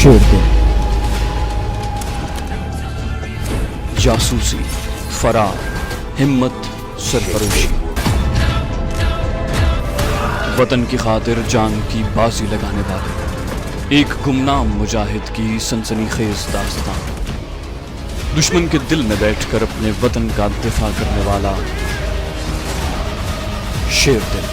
शेर दिल, जासूसी, फरार, हिम्मत, सरफरोशी, वतन की खातिर जान की बाजी लगाने वाले एक गुमनाम मुजाहिद की सनसनीखेज दास्तान। दुश्मन के दिल में बैठकर अपने वतन का दिफा करने वाला शेर दिल।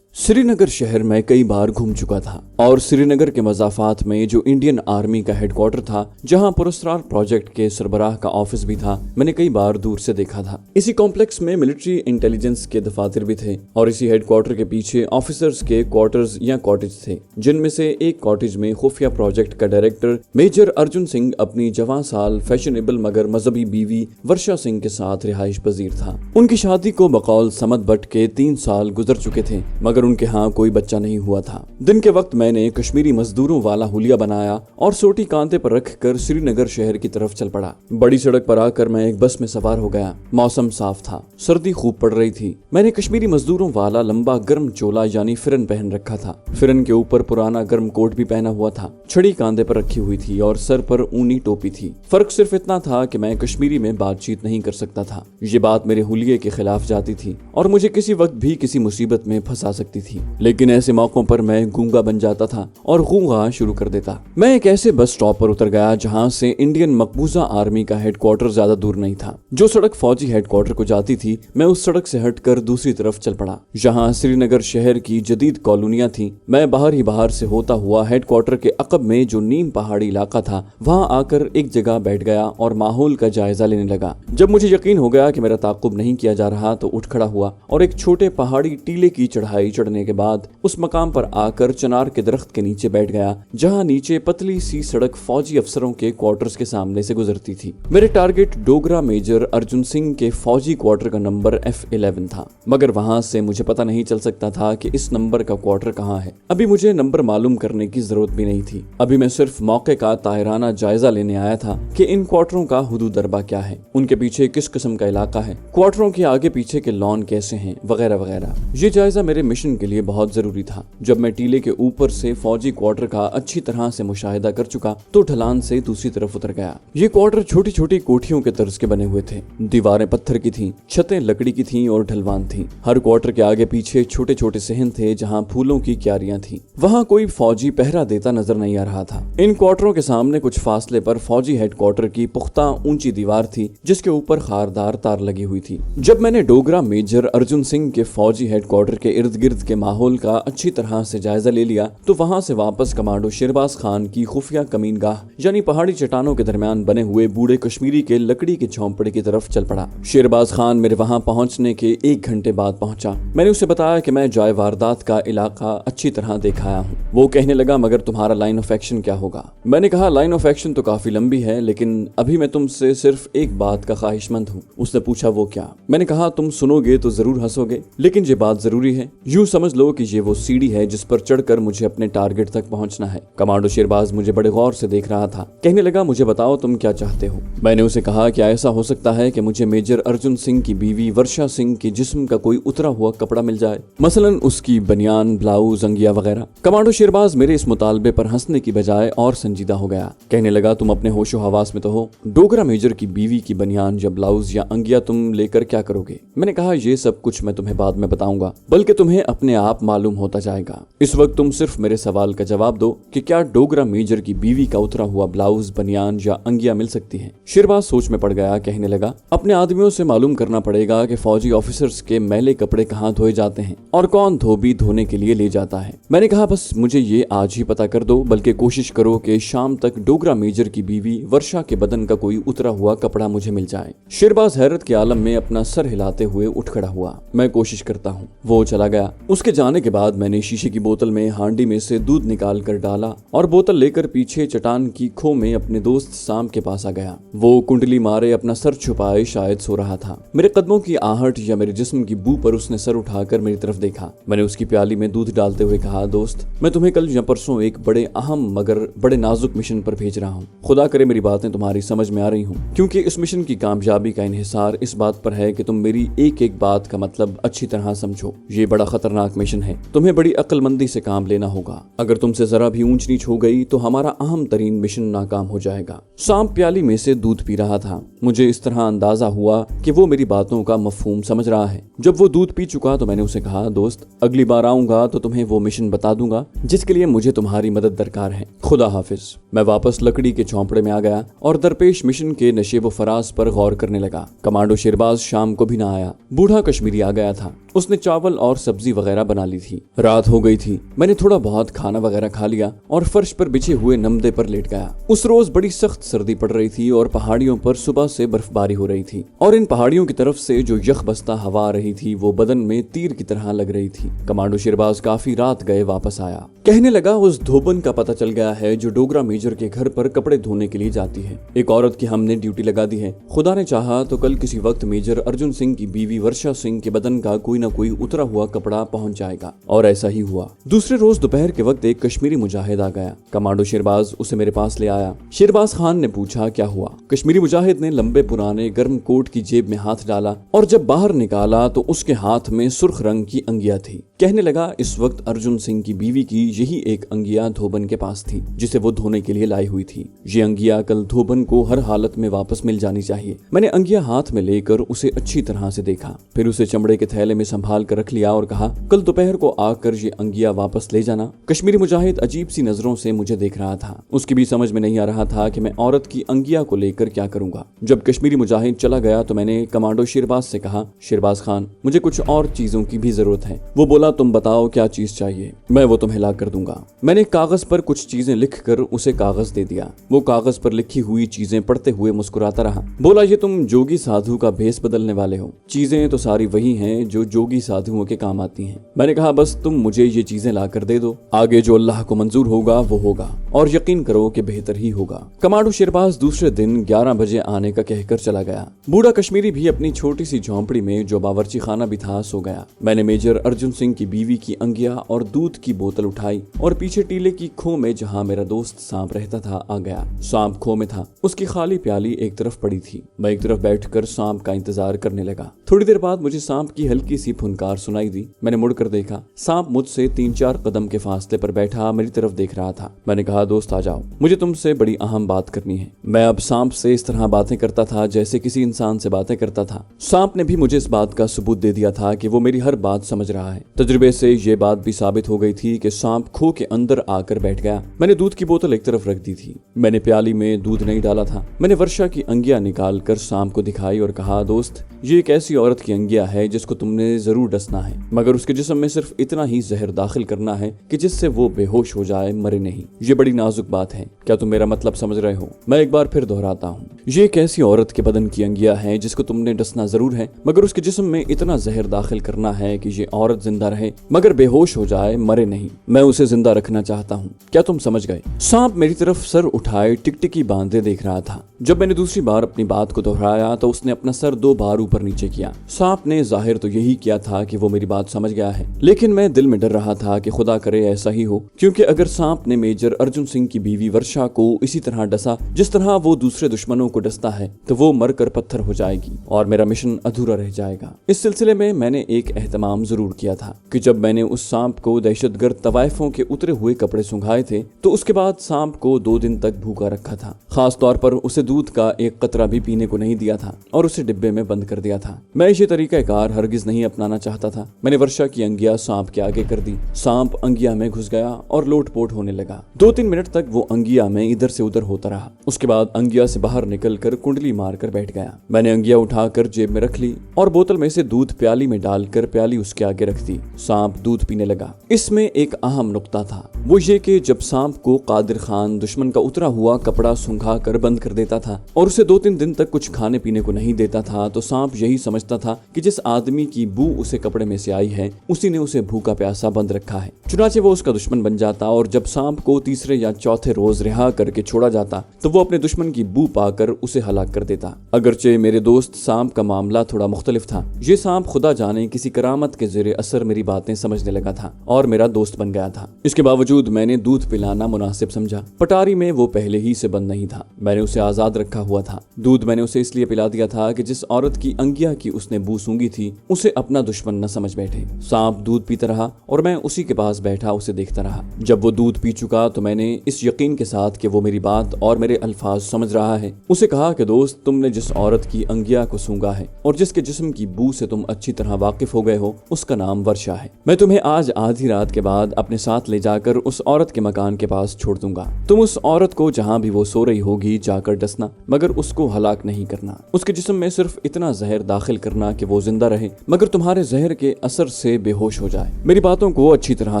श्रीनगर शहर में कई बार घूम चुका था और श्रीनगर के मज़ाफ़ात में जो इंडियन आर्मी का हेडक्वार्टर था, जहां पुरस्कार प्रोजेक्ट के सरबराह का ऑफिस भी था, मैंने कई बार दूर से देखा था। इसी कॉम्प्लेक्स में मिलिट्री इंटेलिजेंस के दफातर भी थे और इसी हेडक्वार्टर के पीछे ऑफिसर्स के क्वार्टर्स या कॉटेज थे, जिनमें से एक कॉटेज में खुफिया प्रोजेक्ट का डायरेक्टर मेजर अर्जुन सिंह अपनी जवां साल फैशनेबल मगर मजहबी बीवी वर्षा सिंह के साथ रिहाइश पजीर था। उनकी शादी को बकौल समद बट के 3 साल गुजर चुके थे, मगर उनके यहाँ कोई बच्चा नहीं हुआ था। दिन के वक्त मैंने कश्मीरी मजदूरों वाला हुलिया बनाया और सोटी कांधे पर रखकर श्रीनगर शहर की तरफ चल पड़ा। बड़ी सड़क पर आकर मैं एक बस में सवार हो गया। मौसम साफ था, सर्दी खूब पड़ रही थी। मैंने कश्मीरी मजदूरों वाला लंबा गर्म चोला यानी फिरन पहन रखा था। फिरन के ऊपर पुराना गर्म कोट भी पहना हुआ था। छड़ी कांधे पर रखी हुई थी और सर पर ऊनी टोपी थी। फर्क सिर्फ इतना था कि मैं कश्मीरी में बातचीत नहीं कर सकता था। ये बात मेरे हुलिये के खिलाफ जाती थी और मुझे किसी वक्त भी किसी मुसीबत में फंसा सकती थी। लेकिन ऐसे मौकों पर मैं गूंगा बन जाता था और गूंगा शुरू कर देता। मैं एक ऐसे बस स्टॉप पर उतर गया जहां से इंडियन मकबूजा आर्मी का हेडक्वार्टर ज्यादा दूर नहीं था। जो सड़क फौजी हेडक्वार्टर को जाती थी, मैं उस सड़क से हटकर दूसरी तरफ चल पड़ा, जहां श्रीनगर शहर की जदीद कॉलोनियां थी। मैं बाहर से होता हुआ हेडक्वार्टर के अकब में जो नीम पहाड़ी इलाका था, वहां आकर एक जगह बैठ गया और माहौल का जायजा लेने लगा। जब मुझे यकीन हो गया कि मेरा ताक़ुब नहीं किया जा रहा, तो उठ खड़ा हुआ और एक छोटे पहाड़ी टीले की चढ़ाई चढ़ने के बाद उस मकाम पर आकर चनार के दरख्त के नीचे बैठ गया, जहां नीचे पतली सी सड़क फौजी अफसरों के क्वार्टर्स के सामने से गुजरती थी। मेरे टारगेट डोगरा मेजर अर्जुन सिंह के फौजी क्वार्टर का नंबर F11 था, मगर वहां से मुझे पता नहीं चल सकता था कि इस नंबर का क्वार्टर कहाँ है। अभी मुझे नंबर मालूम करने की जरूरत भी नहीं थी। अभी मैं सिर्फ मौके का ताहिराना जायजा लेने आया था कि इन क्वार्टरों का हुदूद दरबा क्या है, उनके पीछे किस किस्म का इलाका है, क्वार्टरों के आगे पीछे के लॉन कैसे हैं, वगैरह वगैरह। ये जायजा मेरे मिशन के लिए बहुत जरूरी था। जब मैं टीले के ऊपर से फौजी क्वार्टर का अच्छी तरह से मुशाहिदा कर चुका, तो ढलान से दूसरी तरफ उतर गया। ये क्वार्टर छोटी छोटी कोठियों के तर्ज के बने हुए थे। दीवारें पत्थर की थीं, छतें लकड़ी की थीं और ढलवान थीं। हर क्वार्टर के आगे पीछे छोटे छोटे सहन थे, जहां फूलों की क्यारियां थीं। वहां कोई फौजी पहरा देता नजर नहीं आ रहा था। इन क्वार्टरों के सामने कुछ फासले पर फौजी हेडक्वार्टर की पुख्ता ऊंची दीवार थी, जिसके ऊपर खारदार तार लगी हुई थी। जब मैंने डोगरा मेजर अर्जुन सिंह के फौजी हेडक्वार्टर के इर्द गिर्द के माहौल का अच्छी तरह से जायजा ले लिया, तो वहां से वापस कमांडो शेरबाज खान की खुफिया कमीनगाह यानी पहाड़ी चट्टानों के दरमियान बने हुए बूढ़े कश्मीरी के लकड़ी के झोंपड़े की तरफ चल पड़ा। शेरबाज खान मेरे वहां पहुंचने के 1 घंटे बाद पहुंचा। मैंने उसे बताया कि मैं जाए वारदात का इलाका अच्छी तरह देखा आया हूँ। वो कहने लगा, मगर तुम्हारा लाइन ऑफ एक्शन क्या होगा? मैंने कहा, लाइन ऑफ एक्शन तो काफी लंबी है, लेकिन अभी मैं तुमसे सिर्फ एक बात का ख्वाहिशमंद हूँ। उसने पूछा, वो क्या? मैंने कहा, तुम सुनोगे तो जरूर हंसोगे, लेकिन ये बात जरूरी है। यूं समझ लो कि ये वो सीढ़ी है जिस पर चढ़कर मुझे अपने टारगेट तक पहुंचना है। कमांडो शेरबाज मुझे बड़े गौर से देख रहा था। कहने लगा, मुझे बताओ तुम क्या चाहते हो? मैंने उसे कहा कि ऐसा हो सकता है कि मुझे मेजर अर्जुन सिंह की बीवी वर्षा सिंह के जिस्म का कोई उतरा हुआ कपड़ा मिल जाए, मसलन उसकी बनियान, ब्लाउज, अंगिया वगैरह। कमांडो शेरबाज मेरे इस मुतालबे पर हंसने की बजाय और संजीदा हो गया। कहने लगा, तुम अपने होशो हवास में तो हो? डोगरा मेजर की बीवी की बनियान या ब्लाउज या अंगिया तुम लेकर क्या करोगे? मैंने कहा, ये सब कुछ मैं तुम्हें बाद में बताऊंगा, बल्कि तुम्हें अपने आप मालूम होता जाएगा। इस वक्त तुम सिर्फ मेरे सवाल का जवाब दो कि क्या डोगरा मेजर की बीवी का उतरा हुआ ब्लाउज, बनियान या अंगिया मिल सकती है? शेरबाज सोच में पड़ गया। कहने लगा, अपने आदमियों से मालूम करना पड़ेगा कि फौजी ऑफिसर्स के मैले कपड़े कहाँ धोए जाते हैं और कौन धोबी धोने के लिए ले जाता है। मैंने कहा, बस मुझे ये आज ही पता कर दो, बल्कि कोशिश करो कि शाम तक डोगरा मेजर की बीवी वर्षा के बदन का कोई उतरा हुआ कपड़ा मुझे मिल जाए। शेरबाज हैरत के आलम में अपना सर हिलाते हुए उठ खड़ा हुआ। मैं कोशिश करता हूँ। वो चला गया। उस उसके जाने के बाद मैंने शीशे की बोतल में हांडी में से दूध निकाल कर डाला और बोतल लेकर पीछे चट्टान की खो में अपने दोस्त सांप के पास आ गया। वो कुंडली मारे अपना सर छुपाए शायद सो रहा था। मेरे कदमों की आहट या मेरे जिस्म की बू पर उसने सर उठाकर मेरी तरफ देखा। मैंने उसकी प्याली में दूध डालते हुए कहा, दोस्त मैं तुम्हें कल या परसों एक बड़े अहम मगर बड़े नाजुक मिशन पर भेज रहा हूँ। खुदा करे मेरी बातें तुम्हारी समझ में आ रही हूँ, क्योंकि इस मिशन की कामयाबी का इन्हिसार इस बात पर है कि तुम मेरी एक एक बात का मतलब अच्छी तरह समझो। ये बड़ा खतरनाक मिशन है, तुम्हें बड़ी अक्लमंदी से काम लेना होगा। अगर तुमसे जरा भी ऊंच नीच हो गई तो हमारा अहम तरीन मिशन नाकाम हो जाएगा। सांप प्याली में से दूध पी रहा था। मुझे इस तरह अंदाजा हुआ कि वो मेरी बातों का मफहूम समझ रहा है। जब वो दूध पी चुका तो मैंने उसे कहा, दोस्त अगली बार आऊंगा तो तुम्हें वो मिशन बता दूंगा जिसके लिए मुझे तुम्हारी मदद दरकार है। खुदा हाफिज। मैं वापस लकड़ी के झोंपड़े में आ गया और दरपेश मिशन के नशेब फराज पर गौर करने लगा। कमांडो शेरबाज शाम को भी ना आया। बूढ़ा कश्मीरी आ गया था। उसने चावल और सब्जी वगैरह बना ली थी। रात हो गई थी। मैंने थोड़ा बहुत खाना वगैरह खा लिया और फर्श पर बिछे हुए नमदे पर लेट गया। उस रोज बड़ी सख्त सर्दी पड़ रही थी और पहाड़ियों पर सुबह से बर्फबारी हो रही थी और इन पहाड़ियों की तरफ से जो यख बस्ता हवा आ रही थी वो बदन में तीर की तरह लग रही थी। कमांडो शेरबाज काफी रात गए वापस आया। कहने लगा, उस धोबन का पता चल गया है जो डोगरा मेजर के घर पर कपड़े धोने के लिए जाती है। एक औरत की हमने ड्यूटी लगा दी है। खुदा ने चाहा तो कल किसी वक्त मेजर अर्जुन सिंह की बीवी वर्षा सिंह के बदन का कोई न कोई उतरा हुआ कपड़ा पहुंच जाएगा। और ऐसा ही हुआ। दूसरे रोज दोपहर के वक्त एक कश्मीरी मुजाहिद आ गया। कमांडो शेरबाज उसे मेरे पास ले आया। शेरबाज खान ने पूछा, क्या हुआ? कश्मीरी मुजाहिद ने लंबे पुराने गर्म कोट की जेब में हाथ डाला और जब बाहर निकाला तो उसके हाथ में सुर्ख रंग की अंगिया थी। कहने लगा, इस वक्त अर्जुन सिंह की बीवी की यही एक अंगिया धोबन के पास थी जिसे वो धोने के लिए लाई हुई थी। ये अंगिया कल धोबन को हर हालत में वापस मिल जानी चाहिए। मैंने अंगिया हाथ में लेकर उसे अच्छी तरह से देखा, फिर उसे चमड़े के थैले में संभाल कर रख लिया और कहा, कल दोपहर को आकर ये अंगिया वापस ले जाना। कश्मीरी मुजाहिद अजीब सी नजरों से मुझे देख रहा था। उसकी भी समझ में नहीं आ रहा था कि मैं औरत की अंगिया को लेकर क्या करूंगा। जब कश्मीरी मुजाहिद चला गया तो मैंने कमांडो शेरबाज से कहा, शेरबाज खान मुझे कुछ और चीजों की भी जरूरत है। वो बोला, तुम बताओ क्या चीज चाहिए, मैं वो तुम्हें ला कर दूंगा। मैंने कागज पर कुछ चीजें लिखकर उसे कागज दे दिया। वो कागज पर लिखी हुई चीजें पढ़ते हुए मुस्कुराता रहा। बोला, ये तुम जोगी साधु का भेष बदलने वाले हो। चीजें तो सारी वही हैं जो जोगी साधुओं के काम आती हैं। मैंने कहा, बस तुम मुझे ये चीजें ला कर दे दो, आगे जो अल्लाह को मंजूर होगा वो होगा और यकीन करो कि बेहतर ही होगा। कमांडो शेरबाज दूसरे दिन 11 बजे आने का कहकर चला गया। बूढ़ा कश्मीरी भी अपनी छोटी सी झोंपड़ी में जो बावर्ची खाना भी था सो गया। मैंने मेजर अर्जुन सिंह की बीवी की अंगिया और दूध की बोतल उठाई और पीछे टीले की खो में जहां मेरा दोस्त सांप रहता था आ गया। सांप खो में था। उसकी खाली प्याली एक तरफ पड़ी थी। मैं एक तरफ बैठकर सांप का इंतजार करने लगा। थोड़ी देर बाद मुझे सांप की हल्की सी फुनकार सुनाई दी। मैंने मुड़कर देखा। सांप मुझसे 3-4 कदम के फासले पर बैठा मेरी तरफ देख रहा था। मैंने कहा, दोस्त आ जाओ, मुझे तुमसे बड़ी अहम बात करनी है। मैं अब सांप से इस तरह बातें करता था जैसे किसी इंसान से बातें करता था। सांप ने भी मुझे इस बात का सबूत दे दिया था कि वो मेरी हर बात समझ रहा है। तजुर्बे से ये बात भी साबित हो गई थी कि सांप खो के अंदर आकर बैठ गया। मैंने दूध की बोतल एक तरफ रख दी थी। मैंने प्याली में दूध नहीं डाला था। मैंने वर्षा की अंगिया निकाल कर सांप को दिखाई और कहा, दोस्त ये एक ऐसी औरत की अंगिया है जिसको तुमने जरूर डसना है, मगर उसके जिस्म में सिर्फ इतना ही जहर दाखिल करना है कि जिससे वो बेहोश हो जाए, मरे नहीं। ये बड़ी नाजुक बात है। क्या तुम मेरा मतलब समझ रहे हो? मैं एक बार फिर दोहराता हूँ, ये एक ऐसी औरत के बदन की अंगिया है जिसको तुमने डसना जरूर है, मगर उसके जिस्म में इतना जहर दाखिल करना है कि ये औरत जिंदा रहे मगर बेहोश हो जाए, मरे नहीं। मैं उसे जिंदा रखना चाहता हूँ। क्या तुम समझ गए? सांप मेरी तरफ सर उठाए टिकटिकी बांधे देख रहा था। जब मैंने दूसरी बार अपनी बात को दोहराया तो उसने अपना सर 2 बार ऊपर नीचे किया। सांप ने जाहिर तो यही किया था कि वो मेरी बात समझ गया है, लेकिन मैं दिल में डर रहा था कि खुदा करे ऐसा ही हो, क्योंकि अगर सांप ने मेजर अर्जुन सिंह की बीवी वर्षा को इसी तरह डसा जिस तरह वो दूसरे दुश्मनों को डसता है तो वो मरकर पत्थर हो जाएगी और मेरा मिशन अधूरा रह जाएगा। इस सिलसिले में मैंने एक एहतमाम जरूर किया था कि जब मैंने उस सांप को दहशतगर्द तवाइफों के उतरे हुए कपड़े सुंघाए थे तो उसके बाद सांप को 2 दिन तक भूखा रखा था। खास तौर पर उसे दूध का एक कतरा भी पीने को नहीं दिया था और उसे डिब्बे में बंद कर दिया था। मैं ये तरीकाकार हरगिज नहीं अपनाना चाहता था। मैंने वर्षा की अंगिया सांप के आगे कर दी। सांप अंगिया में घुस गया और लोटपोट होने लगा। 2-3 मिनट तक वो अंगिया में इधर से उधर होता रहा। उसके बाद अंगिया से बाहर निकल कर कुंडली मार कर बैठ गया। मैंने अंगिया उठाकर जेब में रख ली और बोतल में से दूध प्याली में डालकर प्याली उसके आगे रख दी। सांप दूध पीने लगा। इसमें एक अहम नुक्ता था, वो ये कि जब सांप को कादिर खान दुश्मन का उतरा हुआ कपड़ा सूंघा कर बंद कर देता था और उसे 2-3 दिन तक कुछ खाने पीने को नहीं देता था, तो सांप यही समझता था कि जिस आदमी की बू उसे कपड़े में से आई है उसी ने उसे भूखा प्यासा बंद रखा है। चुनाचे वो उसका दुश्मन बन जाता और जब सांप को तीसरे या चौथे रोज रिहा करके छोड़ा जाता तो वो अपने दुश्मन की बू पाकर उसे हलाक कर देता। अगरचे मेरे दोस्त सांप का मामला थोड़ा मुख्तलिफ था। ये सांप खुदा जाने किसी करामत के ज़ेरे असर मेरी बातें समझने लगा था और मेरा दोस्त बन गया था। इसके बावजूद मैंने दूध पिलाना मुनासिब समझा। पटारी में वो पहले ही से बंद नहीं था, मैंने उसे आजाद रखा हुआ था। दूध मैंने उसे इसलिए पिला दिया था कि जिस औरत की अंगिया की उसने बू सूंघी थी उसे अपना दुश्मन न समझ बैठे। सांप दूध पीता रहा और मैं उसी के पास बैठा उसे देखता रहा। जब वो दूध पी चुका तो मैंने इस यकीन के साथ कि वो मेरी बात और मेरे अल्फाज समझ रहा है उसे कहा कि दोस्त, तुमने जिस औरत की अंगिया को सूंघा है और जिसके जिस्म की बू से तुम अच्छी तरह वाकिफ हो गए हो उसका नाम वर्षा है। मैं तुम्हें आज आधी रात के बाद अपने साथ ले जाकर उस औरत के मकान के पास छोड़ दूंगा। तुम उस औरत को जहाँ भी वो सो रही होगी जाकर डसना, मगर उसको हलाक नहीं करना। उसके जिस्म में सिर्फ इतना जहर दाखिल करना कि वो जिंदा रहे मगर तुम्हारे जहर के असर से बेहोश हो जाए। मेरी बातों को अच्छी तरह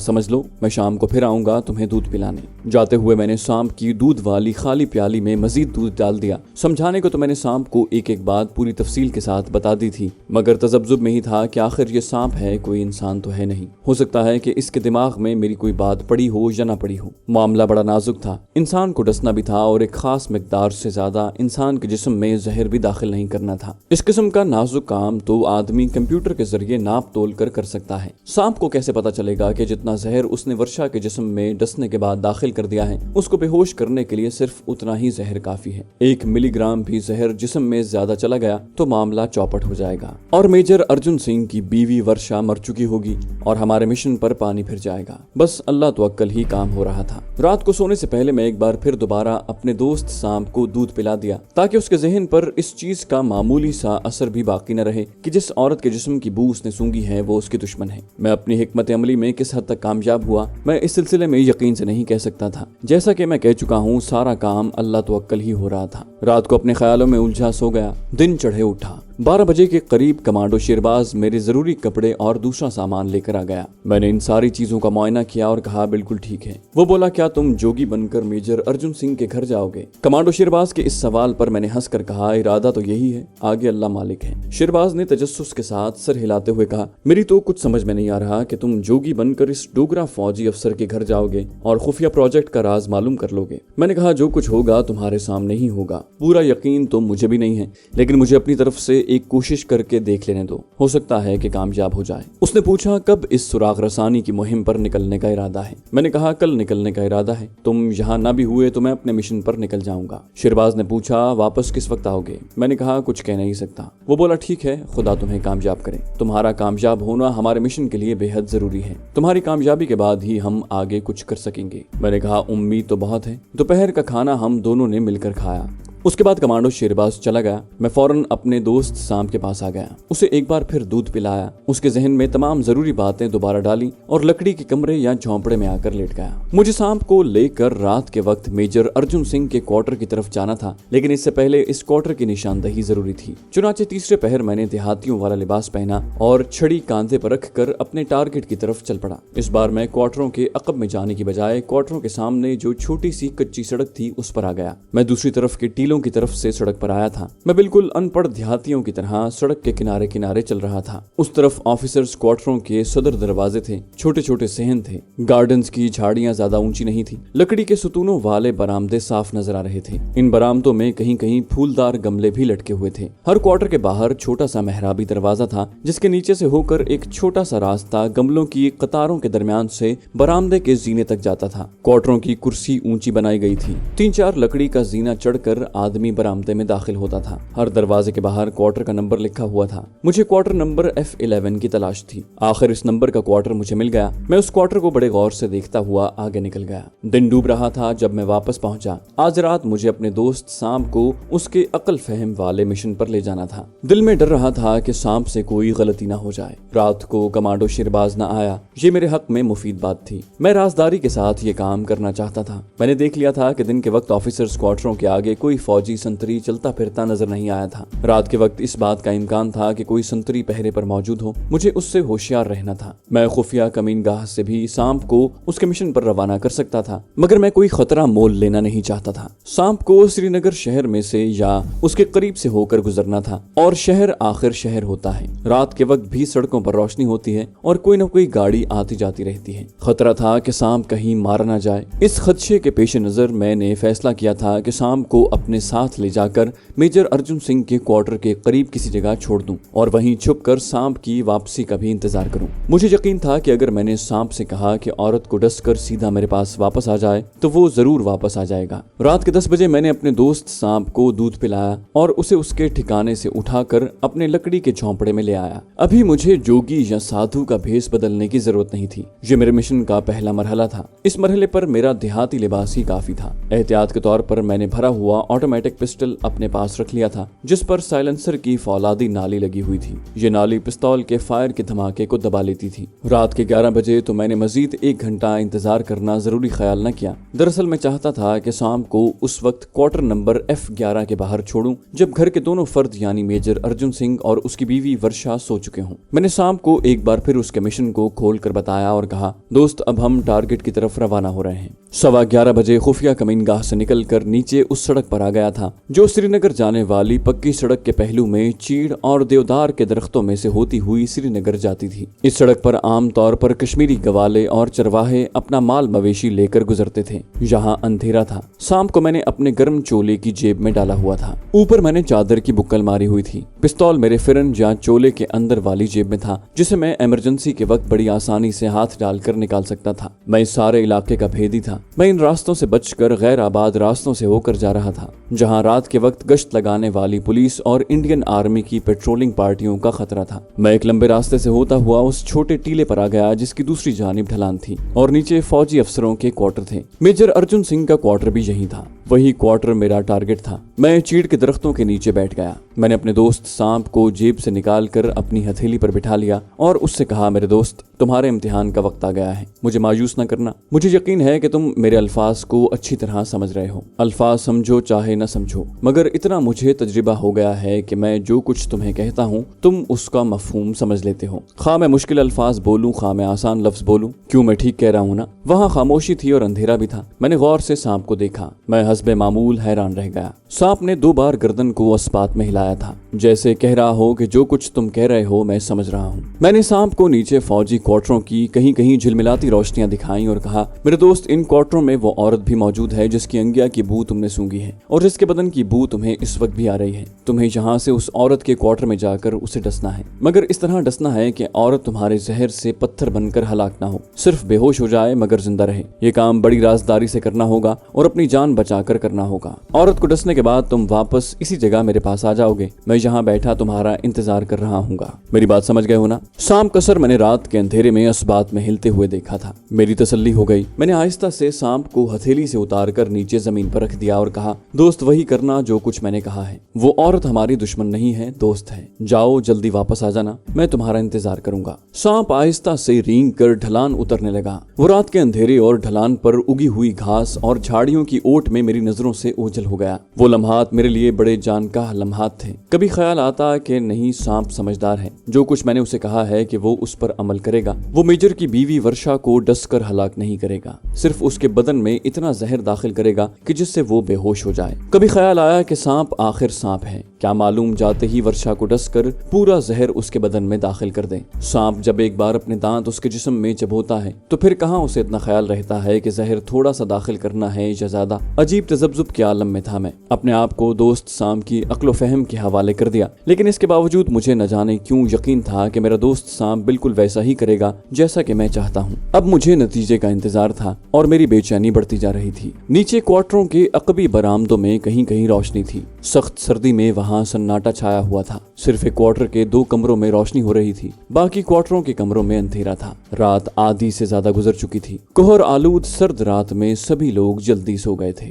समझ लो। मैं शाम को फिर आऊंगा तुम्हें दूध पिलाने। जाते हुए मैंने सांप की दूध वाली खाली प्याली में मजीद दूध डाल दिया। समझाने को तो मैंने सांप को एक एक बात पूरी तफसील के साथ बता दी थी, मगर तजब्जुब में ही था कि आखिर ये सांप है, कोई इंसान तो है नहीं। हो सकता है कि इसके दिमाग में मेरी कोई बात पड़ी हो या ना पड़ी हो। मामला बड़ा नाजुक था, इंसान को डसना भी था और एक खास मिकदार से ज्यादा इंसान के जिस्म में जहर भी दाखिल नहीं करना था। इस किस्म का नाजुक काम तो आदमी कंप्यूटर के जरिए नाप तोल कर सकता है। सांप को कैसे पता चलेगा कि जितना जहर उसने वर्षा के जिस्म में डसने के बाद दाखिल कर दिया है उसको बेहोश करने के लिए सिर्फ उतना ही जहर काफी है। 1 मिलीग्राम भी जहर जिस्म में ज्यादा चला गया तो मामला चौपट हो जाएगा और मेजर अर्जुन सिंह की बीवी वर्षा मर चुकी होगी और हमारे मिशन पर पानी फिर जाएगा। बस अल्लाह तो अक्कल ही काम हो रहा था। रात को सोने से पहले मैं एक बार फिर दोबारा अपने दोस्त सांप को दूध पिला दिया ताकि उसके जहन पर इस चीज का मामूली सा असर भी बाकी न रहे कि जिस औरत के जिस्म की बू उसने सूंघी है वो उसकी दुश्मन है। मैं अपनी हिकमत अमली में किस हद तक कामयाब हुआ मैं इस सिलसिले में यकीन से नहीं कह सकता था। जैसा कि मैं कह चुका हूँ, सारा काम अल्लाह तो अक्कल ही हो रहा था। रात को अपने ख्यालों में उलझा सो गया। दिन चढ़े उठा। 12 बजे के करीब कमांडो शेरबाज मेरे जरूरी कपड़े और दूसरा सामान लेकर आ गया। मैंने इन सारी चीजों का मुआयना किया और कहा बिल्कुल ठीक है। वो बोला, क्या तुम जोगी बनकर मेजर अर्जुन सिंह के घर जाओगे? कमांडो शेरबाज के इस सवाल पर मैंने हंसकर कहा, इरादा तो यही है, आगे अल्लाह मालिक है। शेरबाज ने तजस्सुस के साथ सर हिलाते हुए कहा, मेरी तो कुछ समझ में नहीं आ रहा कि तुम जोगी बनकर इस डोगरा फौजी अफसर के घर जाओगे और खुफिया प्रोजेक्ट का राज मालूम कर लोगे। मैंने कहा, जो कुछ होगा तुम्हारे सामने ही होगा। पूरा यकीन तो मुझे भी नहीं है, लेकिन मुझे अपनी तरफ से एक कोशिश करके देख लेने दो, हो सकता है कि कामयाब हो जाए। उसने पूछा, कब इस सुराग रसानी की मुहिम पर निकलने का इरादा है? मैंने कहा, कल निकलने का इरादा है। तुम यहाँ ना भी हुए तो मैं अपने मिशन पर निकल जाऊंगा। शेरबाज ने पूछा, वापस किस वक्त आओगे? मैंने कहा, कुछ कह नहीं सकता। वो बोला, ठीक है, खुदा तुम्हें कामयाब करे। तुम्हारा कामयाब होना हमारे मिशन के लिए बेहद जरूरी है। तुम्हारी कामयाबी के बाद ही हम आगे कुछ कर सकेंगे। मैंने कहा, उम्मीद तो बहुत है। दोपहर का खाना हम दोनों ने मिलकर खाया। उसके बाद कमांडो शेरबाज चला गया। मैं फौरन अपने दोस्त सांप के पास आ गया। उसे एक बार फिर दूध पिलाया। उसके जहन में तमाम जरूरी बातें दोबारा डाली और लकड़ी के कमरे या झोंपड़े में आकर लेट गया। मुझे सांप को लेकर रात के वक्त मेजर अर्जुन सिंह के क्वार्टर की तरफ जाना था, लेकिन इससे पहले इस क्वार्टर की निशानदही जरूरी थी। चुनाचे तीसरे पहर मैंने देहातियों वाला लिबास पहना और छड़ी कांधे पर रखकर अपने टारगेट की तरफ चल पड़ा। इस बार मैं क्वार्टरों के अकब में जाने की बजाय क्वार्टरों के सामने जो छोटी सी कच्ची सड़क थी उस पर आ गया। मैं दूसरी तरफ के टीलों की तरफ से सड़क पर आया था। मैं बिल्कुल अनपढ़ देहातियों की तरह सड़क के किनारे किनारे चल रहा था। उस तरफ ऑफिसर्स क्वार्टरों के सदर दरवाजे थे, छोटे छोटे सहन थे। गार्डन्स की झाड़ियां ज्यादा ऊंची नहीं थी। लकड़ी के सुतूनों वाले बरामदे साफ नजर आ रहे थे। इन बरामदों में कहीं कहीं फूलदार गमले भी लटके हुए थे। हर क्वार्टर के बाहर छोटा सा मेहराबी दरवाजा था, जिसके नीचे से होकर एक छोटा सा रास्ता गमलों की कतारों के दरमियान से बरामदे के जीने तक जाता था। क्वार्टरों की कुर्सी ऊंची बनाई गई थी। 3-4 लकड़ी का जीना चढ़कर आदमी बरामदे में दाखिल होता था। हर दरवाजे के बाहर क्वार्टर का नंबर लिखा हुआ था। मुझे क्वार्टर नंबर F11 की तलाश थी। आखिर इस नंबर का क्वार्टर मुझे मिल गया। मैं उस क्वार्टर को बड़े गौर से देखता हुआ आगे निकल गया। दिन डूब रहा था जब मैं वापस पहुंचा। आज रात मुझे अपने दोस्त सांप को उसके अकल फहम वाले मिशन पर ले जाना था। दिल में डर रहा था कि सांप से कोई गलती ना हो जाए। रात को कमांडो शेरबाज न आया, ये मेरे हक में मुफीद बात थी। मैं राजदारी के साथ ये काम करना चाहता था। मैंने देख लिया था कि दिन के वक्त ऑफिसर्स क्वार्टरों के आगे कोई फौजी संतरी चलता फिरता नजर नहीं आया था। रात के वक्त इस बात का इम्कान था कि कोई संतरी पहरे पर मौजूद हो। मुझे उससे होशियार रहना था। मैं खुफिया कमीनगाह से भी सांप को उसके मिशन पर रवाना कर सकता था, मगर मैं कोई खतरा मोल लेना नहीं चाहता था। सांप को श्रीनगर शहर में से या उसके करीब से होकर गुजरना था, और शहर आखिर शहर होता है। रात के वक्त भी सड़कों पर रोशनी होती है और कोई न कोई गाड़ी आती जाती रहती है। खतरा था कि सांप कहीं मारा ना जाए। इस खदशे के पेश नजर मैंने फैसला किया था कि सांप को अपने साथ ले जाकर मेजर अर्जुन सिंह के क्वार्टर के करीब किसी जगह छोड़ दूं और वहीं छुपकर सांप की वापसी का भी इंतजार करूं। मुझे यकीन था कि अगर मैंने सांप से कहा कि औरत को डसकर सीधा मेरे पास वापस आ जाए तो वो जरूर वापस आ जाएगा। रात के 10 बजे मैंने अपने दोस्त सांप को दूध पिलाया और उसे उसके ठिकाने से उठाकर अपने लकड़ी के झोंपड़े में ले आया। अभी मुझे जोगी या साधु का भेष बदलने की जरूरत नहीं थी। ये मेरे मिशन का पहला मरहला था। इस मरहले पर मेरा देहाती लिबास ही काफी था। एहतियात के तौर पर मैंने भरा हुआ ऑटोमेटिक पिस्टल अपने पास रख लिया था, जिस पर साइलेंसर की फौलादी नाली लगी हुई थी। ये नाली पिस्तौल के फायर के धमाके को दबा लेती थी। रात के 11 बजे तो मैंने मजीद 1 घंटा इंतजार करना जरूरी ख्याल न किया। दरअसल मैं चाहता था कि शाम को उस वक्त क्वार्टर नंबर F11 के बाहर छोड़ूं जब घर के दोनों फर्द यानी मेजर अर्जुन सिंह और उसकी बीवी वर्षा सो चुके हों। मैंने शाम को एक बार फिर उसके मिशन को खोल कर बताया और कहा, दोस्त अब हम टारगेट की तरफ रवाना हो रहे हैं। 11:15 बजे खुफिया कमीनगाह से निकलकर नीचे उस सड़क पर आ गया था जो श्रीनगर जाने वाली पक्की सड़क के पहलू में चीड़ और देवदार के दरख्तों में से होती हुई श्रीनगर जाती थी। इस सड़क पर आम तौर पर कश्मीरी गवाले और चरवाहे अपना माल मवेशी लेकर गुजरते थे। यहाँ अंधेरा था। शाम को मैंने अपने गर्म चोले की जेब में डाला हुआ था। ऊपर मैंने चादर की बुक्कल मारी हुई थी। पिस्तौल मेरे फिरन या चोले के अंदर वाली जेब में था, जिसे मैं इमरजेंसी के वक्त बड़ी आसानी से हाथ डालकर निकाल सकता था। मैं इस सारे इलाके का भेदी था। मैं इन रास्तों से बचकर गैर आबाद रास्तों से होकर जा रहा था, जहां रात के वक्त गश्त लगाने वाली पुलिस और इंडियन आर्मी की पेट्रोलिंग पार्टियों का खतरा था। मैं एक लंबे रास्ते से होता हुआ उस छोटे टीले पर आ गया जिसकी दूसरी जानिब ढलान थी और नीचे फौजी अफसरों के क्वार्टर थे। मेजर अर्जुन सिंह का क्वार्टर भी यही था। वही क्वार्टर मेरा टारगेट था। मैं चीड़ के दरख्तों के नीचे बैठ गया। मैंने अपने दोस्त सांप को जेब से निकालकर अपनी हथेली पर बिठा लिया और उससे कहा, मेरे दोस्त, तुम्हारे इम्तिहान का वक्त आ गया है। मुझे मायूस न करना। मुझे यकीन है कि तुम मेरे अल्फाज को अच्छी तरह समझ रहे हो। अल्फाज समझो चाहे न समझो, मगर इतना मुझे तजुर्बा हो गया है कि मैं जो कुछ तुम्हें कहता हूँ तुम उसका मफहूम समझ लेते हो। खा मैं मुश्किल अल्फाज बोलूं, खा मैं आसान लफ्ज बोलूं। क्यों, मैं ठीक कह रहा हूँ ना? वहाँ खामोशी थी और अंधेरा भी था। मैंने गौर से सांप को देखा। मैं हस्बे मामूल हैरान रह गया। सांप ने 2 बार गर्दन को अस्पात में हिलाया था, जैसे कह रहा हो कि जो कुछ तुम कह रहे हो मैं समझ रहा हूँ। मैंने सांप को नीचे फौजी क्वार्टरों की कहीं कहीं झिलमिलाती रोशनियां दिखाई और कहा, मेरे दोस्त, इन क्वार्टरों में वो औरत भी मौजूद है जिसकी अंगिया की बू तुमने सूंघी है और जिसके बदन की बू तुम्हें इस वक्त भी आ रही है। तुम्हें यहाँ से उस औरत के क्वार्टर में जाकर उसे डसना है, मगर इस तरह डसना है कि औरत तुम्हारे जहर से पत्थर बनकर हलाक ना हो, सिर्फ बेहोश हो जाए मगर जिंदा रहे। ये काम बड़ी राजदारी से करना होगा और अपनी जान बचाकर करना होगा। औरत को डसने के बाद तुम वापस इसी जगह मेरे पास आ जाओगे। मैं यहाँ बैठा तुम्हारा इंतजार कर रहा हूँगा। मेरी बात समझ गए हो ना? शाम कसर मैंने रात के अंधेरे में अस्बात में हिलते हुए देखा था। मेरी तसल्ली हो गई। मैंने आहिस्ता से सांप को हथेली से उतारकर नीचे जमीन पर रख दिया और कहा, दोस्त, वही करना जो कुछ मैंने कहा है। वो औरत हमारी दुश्मन नहीं है, दोस्त है। जाओ, जल्दी वापस आ जाना। मैं तुम्हारा इंतजार करूंगा। सांप आहिस्ता से रेंग कर ढलान उतरने लगा। वो रात के अंधेरे और ढलान पर उगी हुई घास और झाड़ियों की ओट में मेरी नजरों से ओझल हो गया। वो लम्हात मेरे लिए बड़े जानकाह लम्हात थे। कभी ख्याल आता कि नहीं, सांप समझदार है। जो कुछ मैंने उसे कहा है कि वो उस पर अमल करेगा। वो मेजर की बीवी वर्षा को डसकर हलाक नहीं करेगा, सिर्फ उसके बदन में इतना जहर दाखिल करेगा कि जिससे वो बेहोश हो जाए। कभी ख्याल आया कि सांप आखिर सांप है, क्या मालूम जाते ही वर्षा को डसकर पूरा जहर उसके बदन में दाखिल कर दे। सांप जब एक बार अपने दांत उसके जिस्म में चबोता है तो फिर कहाँ उसे इतना ख्याल रहता है कि जहर थोड़ा सा दाखिल करना है या ज्यादा। अजीब तजब्जुब के आलम में था मैं। अपने आप को दोस्त सांप की अक्लो फहम के हवाले कर दिया, लेकिन इसके बावजूद मुझे न जाने क्यों यकीन था कि मेरा दोस्त सांप बिल्कुल वैसा ही करेगा जैसा कि मैं चाहता हूँ। अब मुझे नतीजे का इंतजार था और मेरी बेचैनी बढ़ती जा रही थी। नीचे क्वार्टरों के अकबी बरामदों में कहीं कहीं रोशनी थी। सख्त सर्दी में वहाँ सन्नाटा छाया हुआ था। सिर्फ एक क्वार्टर के 2 कमरों में रोशनी हो रही थी, बाकी क्वार्टरों के कमरों में अंधेरा था। रात आधी से ज्यादा गुजर चुकी थी। कोहर आलूद सर्द रात में सभी लोग जल्दी सो गए थे।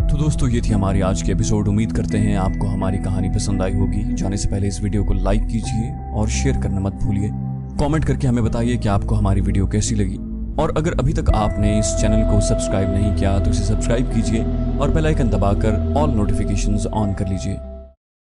तो दोस्तों, ये थी हमारी आज की एपिसोड। उम्मीद करते हैं आपको हमारी कहानी पसंद आई होगी। जाने से पहले इस वीडियो को लाइक कीजिए और शेयर करना मत भूलिए। कमेंट करके हमें बताइए कि आपको हमारी वीडियो कैसी लगी اور اگر ابھی تک آپ نے اس چینل کو سبسکرائب نہیں کیا تو اسے سبسکرائب کیجئے اور بیل آئیکن دبا کر آل نوٹیفیکیشنز آن کر لیجئے۔